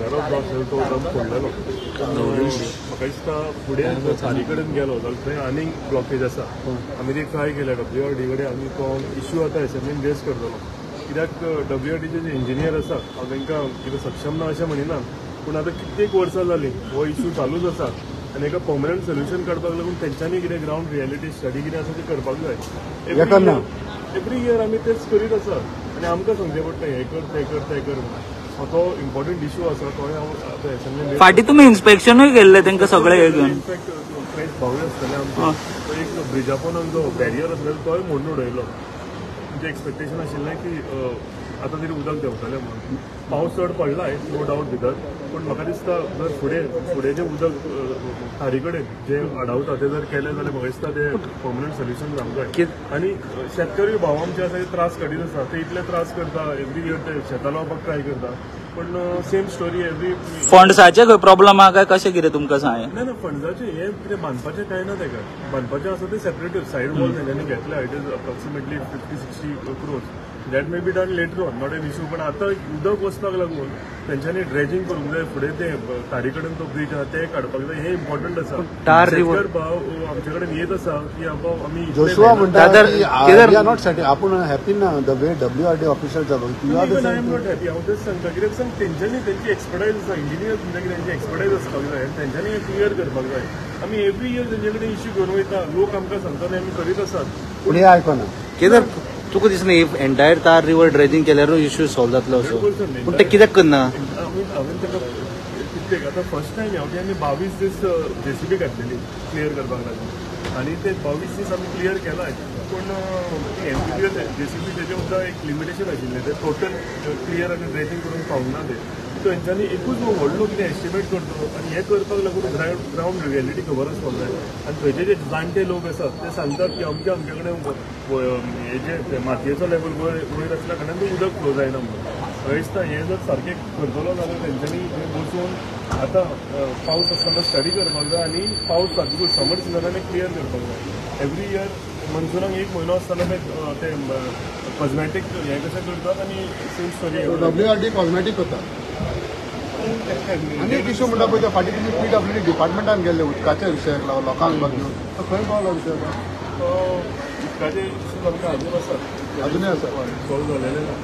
वायरो जो आसलो तो डब फोडलेलो म्हाका दिसता फुडें जो चारी कडेन गेलो जाल्यार थंय आनीक ब्लॉकेज आसा आमी ती ट्राय केल्या WRD कडेन आमी तो इश्यू आतां एसएमएन रेज करतलो कित्याक WRDचे जे इंजिनियर आसा हांव तांकां कितें सक्षम ना अशें म्हणिना पूण आतां कित्येक वर्सां जालीं हो इश्यू चालूच आसा आनी एका पर्मनंट सोल्युशन काडपाक लागून तेंच्यांनी कितें ग्रावंड रियलिटी स्टडी कितें आसा ती करपाक जाय एवरी इयर आमी तेच करीत आसा आनी आमकां सांगचें पडटा हें कर तें कर तें कर म्हणून तो इम्पॉर्टंट इश्यू आसा तो हांव आतां एसएमएन फाटीं तुमी इन्स्पेक्शनूय केल्लें तांकां सगळें हे घेवन इनफॅक्ट फ्रेंड्स भावय आसतले आमचे तो एक ब्रिजा पोंदाक जो बॅरियर आसलेलो तोय मोडून उडयलो म्हणजे एक्सपेक्टेशन आशिल्लें की आतां तरी उदक देंवतलें म्हणून पावस चड पडलाय नो डावट भितर पूण म्हाका दिसता जर फुडें जें उदक थारी कडेन जें अडावता तें जर केलें जाल्यार म्हाका दिसता तें पर्मनंट सोल्युशन जावंक जाय आनी शेतकरी भाव आमचे आसा ते त्रास काडीत आसा ते इतले त्रास करता एवरी इयर ते शेतां लावपाक ट्राय करता पण सेम स्टोरी एवरी फंड्साचे खंय प्रॉब्लम आहा काय कशें कितें तुमकां सांग ना फंड्साचें हें कितें बांदपाचें कांय ना तेका बांदपाचें आसा तें सेपरेट सायड वॉल तेंच्यांनी घेतल्या it is approximately 50-60 crores that may be done later on not an issue पण आतां उदक वचपाक लागून तेंच्यांनी ड्रेजिंग करूंक जाय फुडें ते तारी कडेन तो ब्रीज आहा ते काडपाक जाय हें इम्पॉर्टंट आसा शेतकार भाव आमचे कडेन येत आसा की आमी जोशुआ म्हणटा आपूण हॅपी ना the way WRD official I am not happy हांव तेच सांगता कित्याक सांग तेंच्यांनी तेंची एक्सपर्टायज आसा इंजिनियर्स म्हणजे तेंची एक्सपर्टायज आसपाक जाय आनी तेंच्यांनी हें क्लियर करपाक जाय आमी एवरी इयर तेंचे कडेन इश्यू घेवन वयता लोक आमकां सांगता आमी करीत आसात पूण हे आयकना कित्याक तुका दिसना एंटायर तार रिवर ड्रेजिंग केल्यारूय इश्यू सॉल्व जातलो असो पूण ते कित्याक करना हांवें ताका कित्येक आतां फर्स्ट टायम ह्या आमी 22 दीस JCB घातलेली क्लियर करपाक लागून आनी ते 22 दीस आमी क्लियर केलाय पूण MPPS JCB तेजे सुद्दां एक लिमिटेशन आशिल्लें ते टोटल क्लियर आनी ड्रेजिंग करून पावूंक ना ते तेंच्यांनी एकूच व्हडलो कितें एस्टिमेट करतलो आनी हें करपाक लागून ग्रावंड रियलिटी खबर आसपाक जाय आनी थंयचे जे जाणटे लोक आसात ते सांगतात की अमके कडेन हेजे मातयेचो लेवल वयर आसल्या कारणान ते उदक फ्लो जायना म्हणून हांवें दिसता हें जर सारकें करतलो जाल्यार तेंच्यांनी बसून आतां पावस आसतना स्टडी करपाक जाय आनी पावस सारको समर सिजनान क्लियर करपाक जाय एवरी इयर मनसुनाक एक म्हयनो आसतना ते कॉस्मॅटीक हें कशें करतात आनी सेम स्टोरी WRD कॉस्मॅटीक करता आनी एक इश्यू म्हणटा पळय त्या फाटीं तुमी PWD डिपार्टमेंटान गेल्ले उदकाच्या विशयाक लागून लोकांक बघून तो खंय पावलो विशय उदकाचे इश्यूज आमकां अजून आसात अजुनूय आसा सॉल्व जालेले ना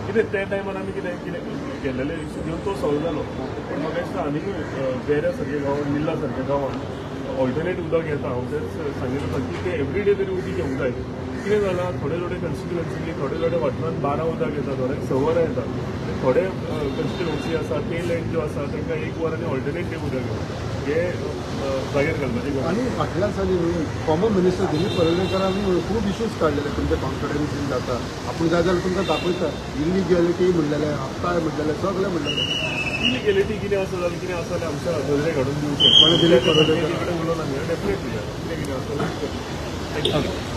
कितें त्या टायमार आमी कितें कितें केलेले इश्यू घेवन तो सॉल्व जालो पूण म्हाका दिसता आनीकूय वेऱ्या सारके गांवांत मिल्ला सारक्या गांवांत ऑल्टरनेट उदक येता हांव तेच सांगितलें आसा की ते एवरीडे तरी उदीक येवंक जाय कितें जालां थोडे कन्स्टिट्युएन्सीनी थोडे वाठारांत 12 उदक येता थोड्यांक 6 वरां येता थोडे कन्स्टिट्युएन्सी आसा ते लँड जो आसा तांकां 1 वर आनी ऑल्टरनेट डे उदक येता हे जागेर घालपाची आनी फाटल्या दिसांनी कॉमन मिनिस्टर दिलीप पर्रीकरांनी खूब इश्यूज काडलेले तुमचे कॉन्फिडन्सीन जाता आपूण जाय जाल्यार तुमकां दाखयता इलिगॅलिटी म्हणलेले हप्ताय म्हणलेले सगळे म्हणलेले इलिगॅलिटी कितें आसा जाल्यार कितें आसा जाल्यार आमच्या नजरे काडून दिवचें कडेन उलोवन आमी डेफिनेटली कितें कितें आसा थँक्यू